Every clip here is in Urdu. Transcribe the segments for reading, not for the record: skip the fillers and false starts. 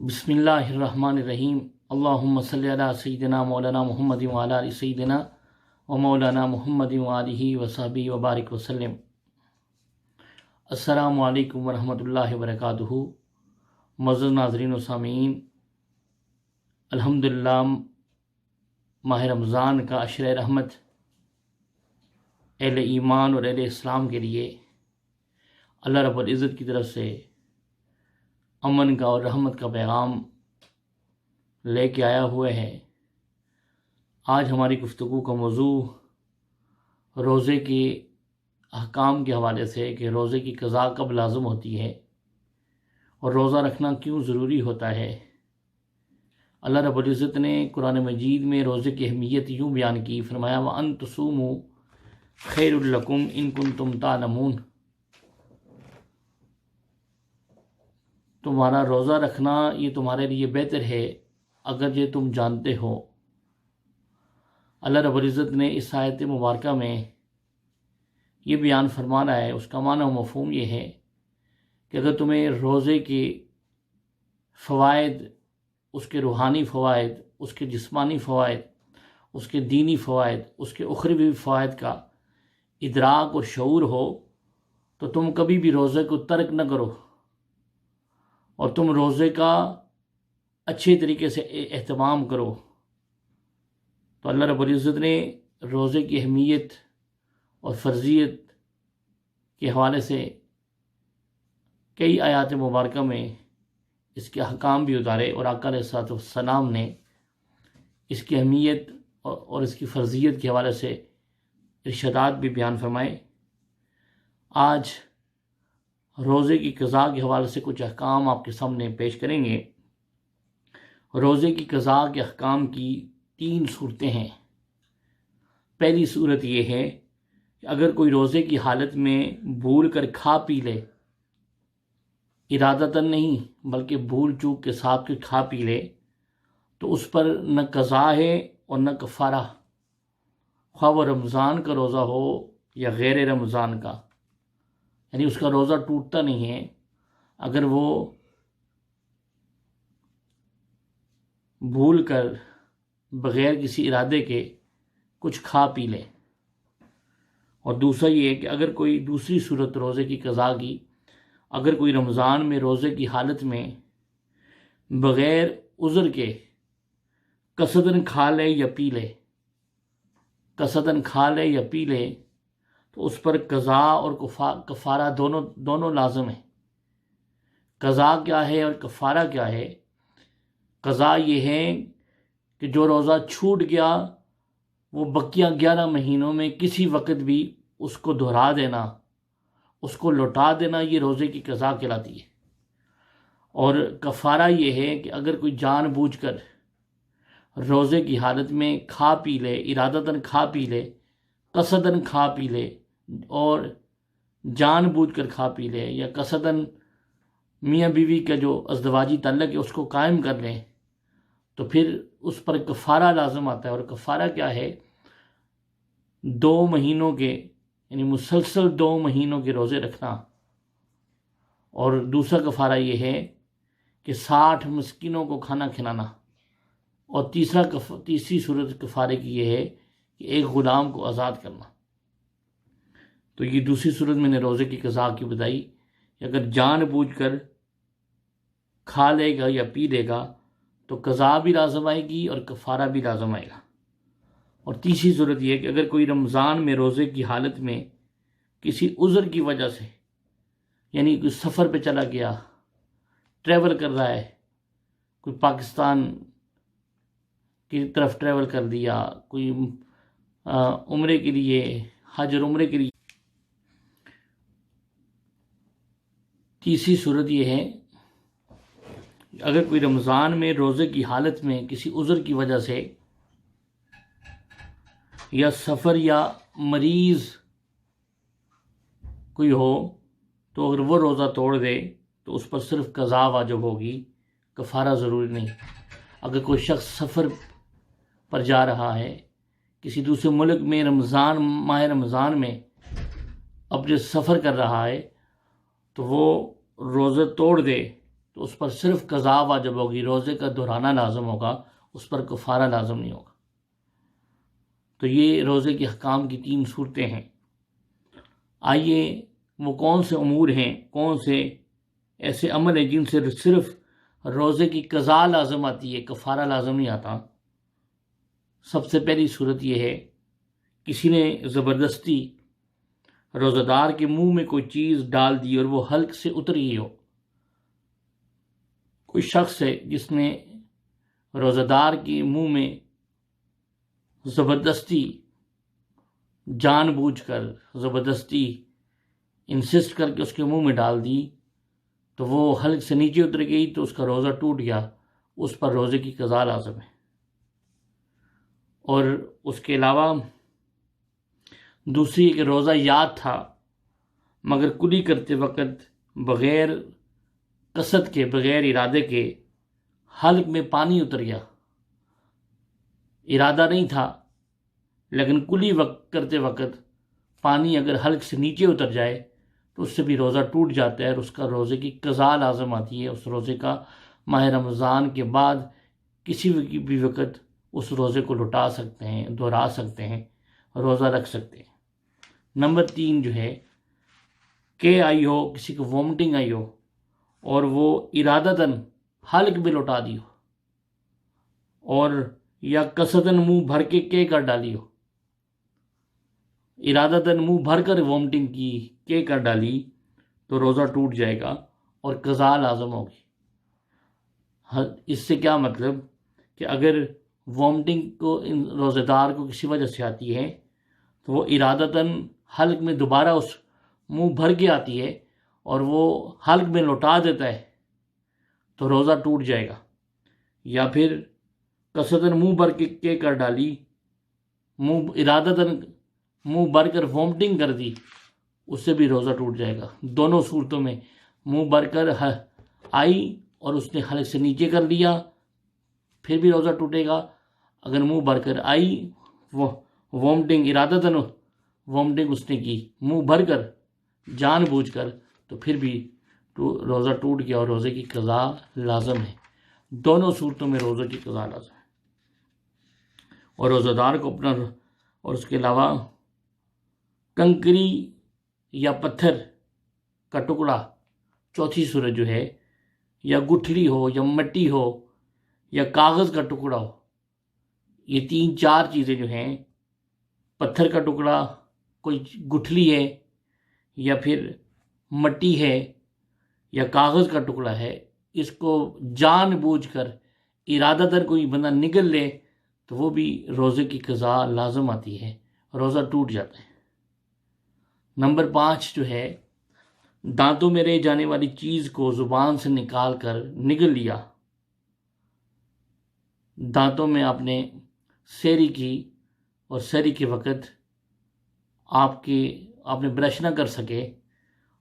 بسم اللہ الرحمن الرحیم۔ اللہم صلی علی سیدنا مولانا محمد وعلی آل سیدنا و مولانا محمد وآلہ وصحبہ وبارک وسلم۔ السلام علیکم ورحمۃ اللہ وبرکاتہ۔ معزز ناظرین و سامعین، الحمدللہ ماہ رمضان کا عشرہ رحمت اہل ایمان اور اہل اسلام کے لیے اللہ رب العزت کی طرف سے امن کا اور رحمت کا پیغام لے کے آیا ہوا ہے۔ آج ہماری گفتگو کا موضوع روزے کے احکام کے حوالے سے کہ روزے کی قضا کب لازم ہوتی ہے اور روزہ رکھنا کیوں ضروری ہوتا ہے۔ اللہ رب العزت نے قرآن مجید میں روزے کی اہمیت یوں بیان کی، فرمایا وَأَن تُصُومُوا خَيْرٌ لَكُمْ إِن كُنتُمْ تَعْلَمُونَ۔ تمہارا روزہ رکھنا یہ تمہارے لیے بہتر ہے اگر یہ تم جانتے ہو۔ اللہ رب العزت نے اس آیت مبارکہ میں یہ بیان فرمانا ہے، اس کا معنی و مفہوم یہ ہے کہ اگر تمہیں روزے کے فوائد، اس کے روحانی فوائد، اس کے جسمانی فوائد، اس کے دینی فوائد، اس کے اخروی فوائد کا ادراک اور شعور ہو تو تم کبھی بھی روزے کو ترک نہ کرو اور تم روزے کا اچھے طریقے سے اہتمام کرو۔ تو اللہ رب العزت نے روزے کی اہمیت اور فرضیت کے حوالے سے کئی آیات مبارکہ میں اس کے احکام بھی اتارے، اور آقا علیہ الصلوۃ والسلام نے اس کی اہمیت اور اس کی فرضیت کے حوالے سے ارشادات بھی بیان فرمائے۔ آج روزے کی قضا کے حوالے سے کچھ احکام آپ کے سامنے پیش کریں گے۔ روزے کی قضا کے احکام کی 3 صورتیں ہیں۔ پہلی صورت یہ ہے کہ اگر کوئی روزے کی حالت میں بھول کر کھا پی لے، ارادتاً نہیں بلکہ بھول چوک کے ساتھ کوئی کھا پی لے، تو اس پر نہ قضا ہے اور نہ کفارہ، خواہ وہ رمضان کا روزہ ہو یا غیر رمضان کا، یعنی اس کا روزہ ٹوٹتا نہیں ہے اگر وہ بھول کر بغیر کسی ارادے کے کچھ کھا پی لے۔ اور دوسرا یہ ہے کہ اگر کوئی دوسری صورت روزے کی قضا کی، اگر کوئی رمضان میں روزے کی حالت میں بغیر عذر کے قصداً کھا لے یا پی لے، قصداً کھا لے یا پی لے، تو اس پر قضا اور کفارہ دونوں لازم ہیں۔ قضا کیا ہے اور کفارہ کیا ہے؟ قضا یہ ہے کہ جو روزہ چھوٹ گیا وہ بقیہ 11 مہینوں میں کسی وقت بھی اس کو دہرا دینا، اس کو لوٹا دینا، یہ روزے کی قضا کہلاتی ہے۔ اور کفارہ یہ ہے کہ اگر کوئی جان بوجھ کر روزے کی حالت میں کھا پی لے، ارادتاً کھا پی لے، قصداً کھا پی لے اور جان بوجھ کر کھا پی لے، یا قصداً میاں بیوی کا جو ازدواجی تعلق ہے اس کو قائم کر لیں، تو پھر اس پر کفارہ لازم آتا ہے۔ اور کفارہ کیا ہے؟ 2 مہینوں کے، یعنی مسلسل 2 مہینوں کے روزے رکھنا۔ اور دوسرا کفارہ یہ ہے کہ 60 مسکینوں کو کھانا کھلانا۔ اور تیسری صورت کفارے کی یہ ہے کہ ایک غلام کو آزاد کرنا۔ تو یہ دوسری صورت میں نے روزے کی قضا کی بتائی کہ اگر جان بوجھ کر کھا لے گا یا پی لے گا تو قضا بھی لازم آئے گی اور کفارہ بھی لازم آئے گا۔ اور تیسری صورت یہ ہے کہ اگر کوئی رمضان میں روزے کی حالت میں کسی عذر کی وجہ سے، یعنی کوئی سفر پہ چلا گیا، ٹریول کر رہا ہے، کوئی پاکستان کی طرف ٹریول کر دیا، کوئی عمرے کے لیے، حج اور عمرے کے لیے۔ تیسری صورت یہ ہے کہ اگر کوئی رمضان میں روزے کی حالت میں کسی عذر کی وجہ سے یا سفر یا مریض کوئی ہو تو اگر وہ روزہ توڑ دے تو اس پر صرف قضا واجب ہوگی، کفارہ ضروری نہیں۔ اگر کوئی شخص سفر پر جا رہا ہے کسی دوسرے ملک میں، ماہ رمضان میں اپنے سفر کر رہا ہے، تو وہ روزہ توڑ دے تو اس پر صرف قضا واجب ہوگی، روزے کا دہرانا لازم ہوگا، اس پر کفارہ لازم نہیں ہوگا۔ تو یہ روزے کے احکام کی 3 صورتیں ہیں۔ آئیے وہ کون سے امور ہیں، کون سے ایسے عمل ہیں جن سے صرف روزے کی قضا لازم آتی ہے، کفارہ لازم نہیں آتا۔ سب سے پہلی صورت یہ ہے، کسی نے زبردستی روزہ دار کے منہ میں کوئی چیز ڈال دی اور وہ حلق سے اتر گئی ہو۔ کوئی شخص ہے جس نے روزہ دار کے منہ میں زبردستی جان بوجھ کر زبردستی انسسٹ کر کے اس کے منہ میں ڈال دی، تو وہ حلق سے نیچے اتر گئی تو اس کا روزہ ٹوٹ گیا، اس پر روزے کی قضا لازم ہے۔ اور اس کے علاوہ دوسری کہ روزہ یاد تھا مگر کلی کرتے وقت بغیر قصد کے، بغیر ارادے کے حلق میں پانی اتر گیا، ارادہ نہیں تھا لیکن کلی کرتے وقت پانی اگر حلق سے نیچے اتر جائے تو اس سے بھی روزہ ٹوٹ جاتا ہے اور اس کا روزے کی قضا لازم آتی ہے۔ اس روزے کا ماہ رمضان کے بعد کسی بھی وقت اس روزے کو لوٹا سکتے ہیں، دہرا سکتے ہیں، روزہ رکھ سکتے ہیں۔ نمبر 3 جو ہے کہ آئی ہو، کسی کو وومٹنگ آئی ہو اور وہ ارادتاً حلق میں لوٹا دی ہو، اور یا قصداً منہ بھر کے کر ڈالی ہو، ارادتاً منہ بھر کر وومٹنگ کی کر ڈالی تو روزہ ٹوٹ جائے گا اور قضا لازم ہوگی۔ اس سے کیا مطلب کہ اگر وومٹنگ کو روزہ دار کو کسی وجہ سے آتی ہے تو وہ ارادتاً حلق میں دوبارہ اس منہ بھر کے آتی ہے اور وہ حلق میں لوٹا دیتا ہے تو روزہ ٹوٹ جائے گا۔ یا پھر قصداً منہ بھر کے کر ڈالی، ارادتاً منہ بھر کر وومٹنگ کر دی، اس سے بھی روزہ ٹوٹ جائے گا۔ دونوں صورتوں میں منہ بھر کر آئی اور اس نے حلق سے نیچے کر لیا پھر بھی روزہ ٹوٹے گا، اگر منہ بھر کر آئی وہ وومٹنگ، ارادتاً وومٹنگ اس نے کی منہ بھر کر جان بوجھ کر، تو پھر بھی روزہ ٹوٹ گیا اور روزے کی قضا لازم ہے۔ دونوں صورتوں میں روزے کی قضا لازم ہے۔ اور روزہ دار کو اپنا، اور اس کے علاوہ کنکری یا پتھر کا ٹکڑا، چوتھی صورت جو ہے، یا گٹھلی ہو یا مٹی ہو یا کاغذ کا ٹکڑا ہو، یہ 3-4 چیزیں جو ہیں، پتھر کا ٹکڑا، کوئی گٹھلی ہے یا پھر مٹی ہے یا کاغذ کا ٹکڑا ہے، اس کو جان بوجھ کر ارادتاً کوئی بندہ نگل لے تو وہ بھی روزے کی قضا لازم آتی ہے، روزہ ٹوٹ جاتا ہے۔ نمبر 5 جو ہے، دانتوں میں رہ جانے والی چیز کو زبان سے نکال کر نگل لیا۔ دانتوں میں آپ نے سحری کی اور سحری کے وقت آپ نے برش نہ کر سکے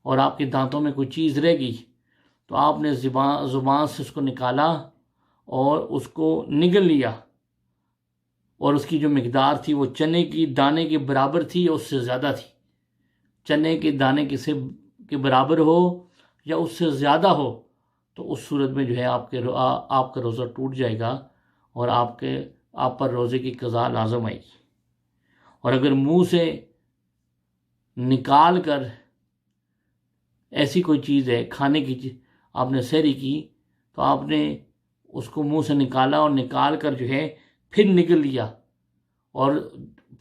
اور آپ کے دانتوں میں کوئی چیز رہ گئی تو آپ نے زبان سے اس کو نکالا اور اس کو نگل لیا، اور اس کی جو مقدار تھی وہ چنے کی دانے کے برابر تھی یا اس سے زیادہ تھی۔ چنے کے دانے کے برابر ہو یا اس سے زیادہ ہو تو اس صورت میں جو ہے آپ کا روزہ ٹوٹ جائے گا اور آپ پر روزے کی قضا لازم آئے گی۔ اور اگر منہ سے نکال کر ایسی کوئی چیز ہے، کھانے کی چیز، آپ نے سحری کی تو آپ نے اس کو منہ سے نکالا اور نکال کر جو ہے پھر نگل لیا، اور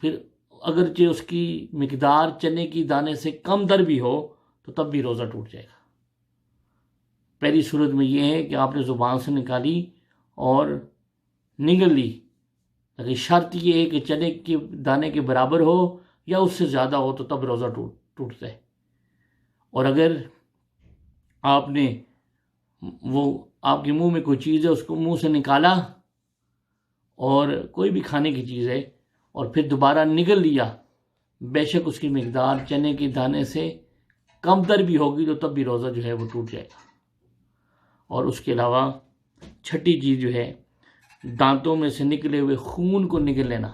پھر اگرچہ اس کی مقدار چنے کی دانے سے کم تر بھی ہو تو تب بھی روزہ ٹوٹ جائے گا۔ پہلی صورت میں یہ ہے کہ آپ نے زبان سے نکالی اور نگل لی، لیکن شرط یہ ہے کہ چنے کے دانے کے برابر ہو یا اس سے زیادہ ہو تو تب روزہ ٹوٹتا ہے۔ اور اگر آپ نے آپ کے منہ میں کوئی چیز ہے، اس کو منہ سے نکالا، اور کوئی بھی کھانے کی چیز ہے، اور پھر دوبارہ نگل لیا، بے شک اس کی مقدار چنے کے دانے سے کم تر بھی ہوگی تو تب بھی روزہ جو ہے وہ ٹوٹ جائے گا۔ اور اس کے علاوہ 6ٹھی چیز جو ہے، دانتوں میں سے نکلے ہوئے خون کو نگل لینا،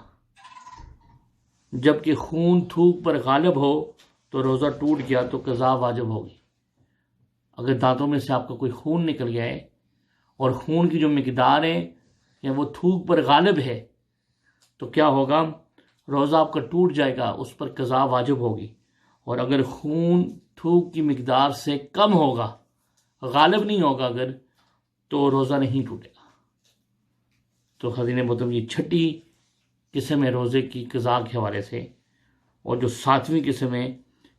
جبکہ خون تھوک پر غالب ہو تو روزہ ٹوٹ گیا تو قضا واجب ہوگی۔ اگر دانتوں میں سے آپ کا کوئی خون نکل گیا ہے اور خون کی جو مقدار ہے یا وہ تھوک پر غالب ہے تو کیا ہوگا؟ روزہ آپ کا ٹوٹ جائے گا، اس پر قضا واجب ہوگی۔ اور اگر خون تھوک کی مقدار سے کم ہوگا، غالب نہیں ہوگا اگر، تو روزہ نہیں ٹوٹے گا۔ تو حضرین محترم، یہ چھٹی قسم ہے روزے کی قضا کے حوالے سے۔ اور جو ساتویں قسم ہے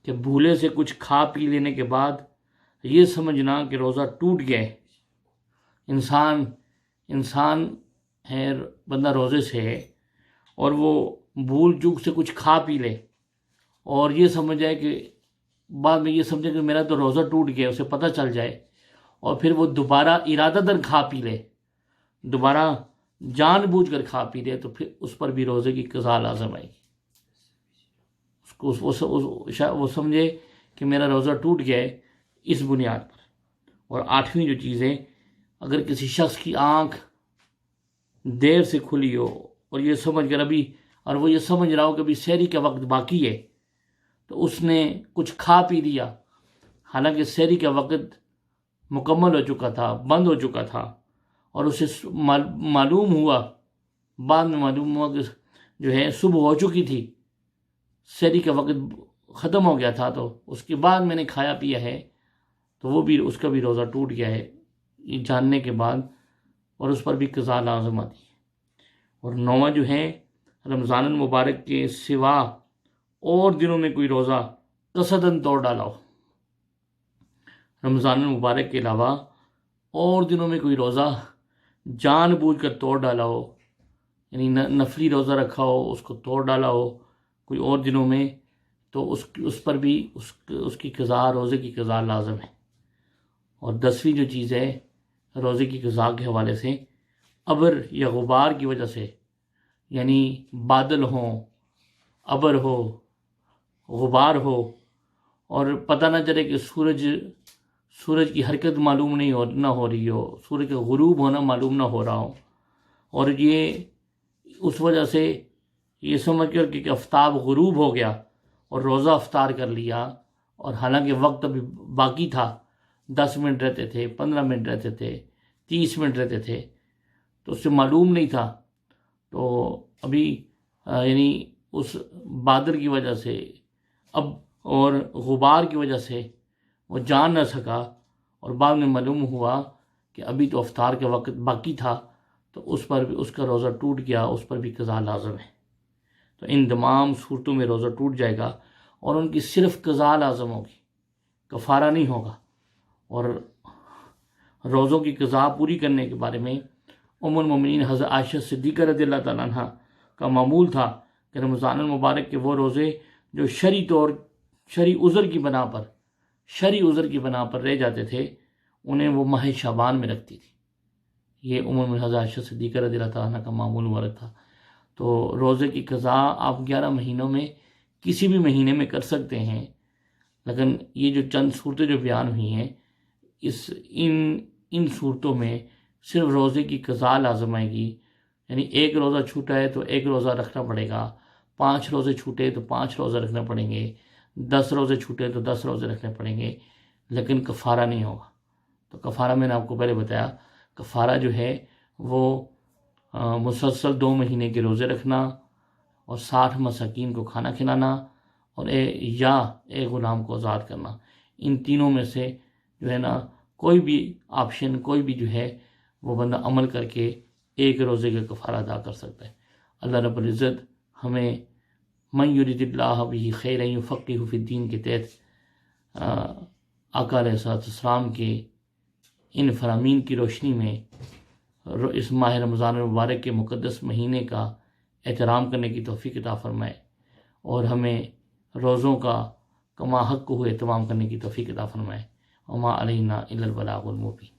کہ بھولے سے کچھ کھا پی لینے کے بعد یہ سمجھنا کہ روزہ ٹوٹ گیا ہے۔ انسان ہے، بندہ روزے سے ہے اور وہ بھول چوک سے کچھ کھا پی لے اور یہ سمجھ جائے کہ بعد میں یہ سمجھے کہ میرا تو روزہ ٹوٹ گیا، اسے پتہ چل جائے اور پھر وہ دوبارہ ارادہ در کھا پی لے، دوبارہ جان بوجھ کر کھا پی لے، تو پھر اس پر بھی روزے کی قضا لازم آئے گی۔ وہ سمجھے کہ میرا روزہ ٹوٹ گیا ہے اس بنیاد پر۔ اور آٹھویں جو چیز ہے، اگر کسی شخص کی آنکھ دیر سے کھلی ہو اور یہ سمجھ کر وہ یہ سمجھ رہا ہو کہ ابھی سحری کا وقت باقی ہے، تو اس نے کچھ کھا پی لیا، حالانکہ سحری کا وقت مکمل ہو چکا تھا، بند ہو چکا تھا، اور اسے معلوم ہوا، بعد میں معلوم ہوا کہ جو ہے صبح ہو چکی تھی، سحری کا وقت ختم ہو گیا تھا، تو اس کے بعد میں نے کھایا پیا ہے، تو اس کا بھی روزہ ٹوٹ گیا ہے یہ جاننے کے بعد، اور اس پر بھی قضا لازم آتی ہے۔ اور نواں جو ہے، رمضان المبارک کے سوا اور دنوں میں کوئی روزہ قصداً توڑ ڈالا ہو، رمضان المبارک کے علاوہ اور دنوں میں کوئی روزہ جان بوجھ کر توڑ ڈالا ہو، یعنی نفلی روزہ رکھا ہو، اس کو توڑ ڈالا ہو کوئی اور دنوں میں، تو اس پر بھی اس کی قضا، روزے کی قضا لازم ہے۔ اور 10ویں جو چیز ہے روزے کی قضا کے حوالے سے، ابر یا غبار کی وجہ سے، یعنی بادل ہوں، ابر ہو، غبار ہو، اور پتہ نہ چلے کہ سورج کی حرکت معلوم نہ ہو رہی ہو، سورج کا غروب ہونا معلوم نہ ہو رہا ہو، اور یہ اس وجہ سے یہ سمجھ کر کہ آفتاب غروب ہو گیا اور روزہ افطار کر لیا، اور حالانکہ وقت ابھی باقی تھا، 10 منٹ رہتے تھے، 15 منٹ رہتے تھے، 30 منٹ رہتے تھے، تو اس سے معلوم نہیں تھا، تو ابھی یعنی اس بادل کی وجہ سے اور غبار کی وجہ سے وہ جان نہ سکا، اور بعد میں معلوم ہوا کہ ابھی تو افطار کا وقت باقی تھا، تو اس پر بھی اس کا روزہ ٹوٹ گیا، اس پر بھی قضا لازم ہے۔ تو ان تمام صورتوں میں روزہ ٹوٹ جائے گا اور ان کی صرف قضا لازم ہوگی، کفارہ نہیں ہوگا۔ اور روزوں کی قضا پوری کرنے کے بارے میں ام المومنین حضرت عائشہ صدیقہ رضی اللہ تعالیٰ عنہ کا معمول تھا کہ رمضان المبارک کے وہ روزے جو شرعی عذر کی بنا پر رہ جاتے تھے، انہیں وہ ماہ شعبان میں رکھتی تھی۔ یہ ام المومنین حضرت عائشہ صدیقہ رضی اللہ تعالیٰ عنہ کا معمول مبارک تھا۔ تو روزے کی قضا آپ 11 مہینوں میں کسی بھی مہینے میں کر سکتے ہیں، لیکن یہ جو چند صورتیں جو بیان ہوئی ہیں، ان صورتوں میں صرف روزے کی قضا لازم آئے گی، یعنی ایک روزہ چھوٹا ہے تو ایک روزہ رکھنا پڑے گا، 5 روزے چھوٹے تو 5 روزے رکھنے پڑیں گے، 10 روزے چھوٹے تو 10 روزے رکھنے پڑیں گے، لیکن کفارہ نہیں ہوگا۔ تو کفارہ میں نے آپ کو پہلے بتایا، کفارہ جو ہے وہ مسلسل 2 مہینے کے روزے رکھنا اور 60 مساکین کو کھانا کھلانا اور یا ایک غلام کو آزاد کرنا، ان تینوں میں سے جو ہے نا کوئی بھی آپشن، کوئی بھی جو ہے وہ بندہ عمل کر کے ایک روزے کا کفارہ ادا کر سکتا ہے۔ اللہ رب العزت ہمیں من یرید اللہ بہ خیرا یفقہہ فی الدین کے تحت آقا علیہ السلام کے ان فرامین کی روشنی میں اس ماہ رمضان المبارک کے مقدس مہینے کا احترام کرنے کی توفیق عطا فرمائے، اور ہمیں روزوں کا کما حق ہوئے اہتمام کرنے کی توفیق عطا فرمائے۔ وما علینا الا البلاغ المبین۔